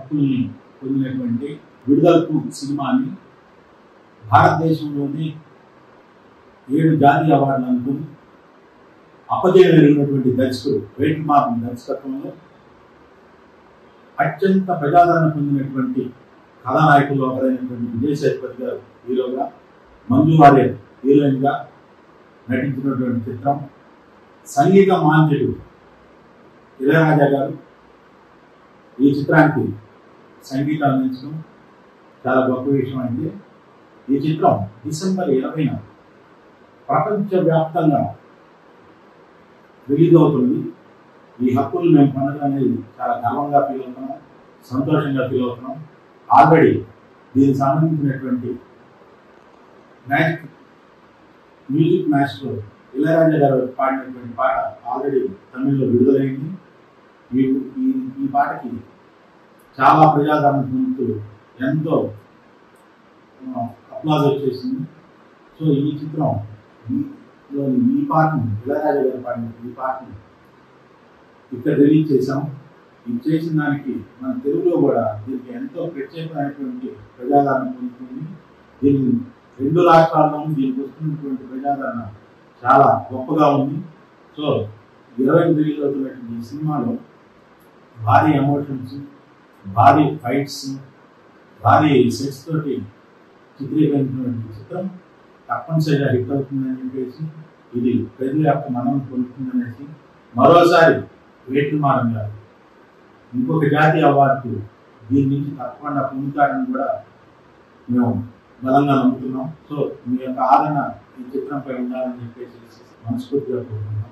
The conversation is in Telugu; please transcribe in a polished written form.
హక్కుల్ని పొందినటువంటి విడుదలకు సినిమాని భారతదేశంలోని 7 జాతీయ అవార్డులు అనుకుని అప్పజేయగలిగినటువంటి దర్శకుడు వెంకటమారన్ దర్శకత్వంలో అత్యంత ప్రజాదరణ పొందినటువంటి కథానాయకులు ఒకరైనటువంటి విజయ్ సేతుపతి గారు హీరోగా, మంజు వారియర్ హీరోయిన్గా నటించినటువంటి చిత్రం. సంగీత మాంత్రికుడు ఇళయరాజా గారు ఈ చిత్రానికి సంగీతం అందించడం చాలా గొప్ప విషయం అయింది. ఈ చిత్రం డిసెంబర్ 20న ప్రపంచవ్యాప్తంగా రిలీజ్ అవుతుంది. ఈ హక్కులు మేము పొందడం అనేది చాలా గర్వంగా ఫీల్ అవుతున్నాం, సంతోషంగా ఫీల్ అవుతున్నాం. ఆల్రెడీ దీనికి సంబంధించినటువంటి మ్యూజిక్ మాస్టర్ ఇళయరాజా గారు పాడినటువంటి పాట ఆల్రెడీ తమిళ్లో విడుదలైంది. ఈ పాటకి చాలా ప్రజాదరణ పొందుతూ ఎంతో అప్లాజ్ వచ్చేసింది. సో ఈ చిత్రం ఈ పాటను ఇళయరాజా గారు పాడిన ఈ పాటను ఇక్కడ రిలీజ్ చేసాం. ఇది చేసిన దానికి మన తెలుగులో కూడా దీనికి ఎంతో ప్రత్యేకమైనటువంటి ప్రజాదరణ పొందుతుంది. దీన్ని 2 రాష్ట్రాల్లోనూ దీనికి వస్తున్నటువంటి ప్రజాదరణ చాలా గొప్పగా ఉంది. సో 20 రిలీజ్ అవుతున్నటువంటి ఈ సినిమాలో భారీ ఎమోషన్స్, భారీ ఫైట్స్, భారీ సెట్స్ తోటి చిత్రీకరించినటువంటి చిత్రం తప్పనిసరిగా హిట్ అవుతుందని చెప్పేసి, ఇది ప్రజల యొక్క మనం పొందుతుందనేసి మరోసారి వెంకటమారన్ గారు ఇంకొక జాతీయ అవార్డు దీని నుంచి తప్పకుండా పొందుతారని కూడా మేము బలంగా నమ్ముతున్నాం. సో మీ యొక్క ఆదరణ ఈ చిత్రంపై ఉండాలని చెప్పేసి మనస్ఫూర్తిగా కోరుకుంటున్నాం.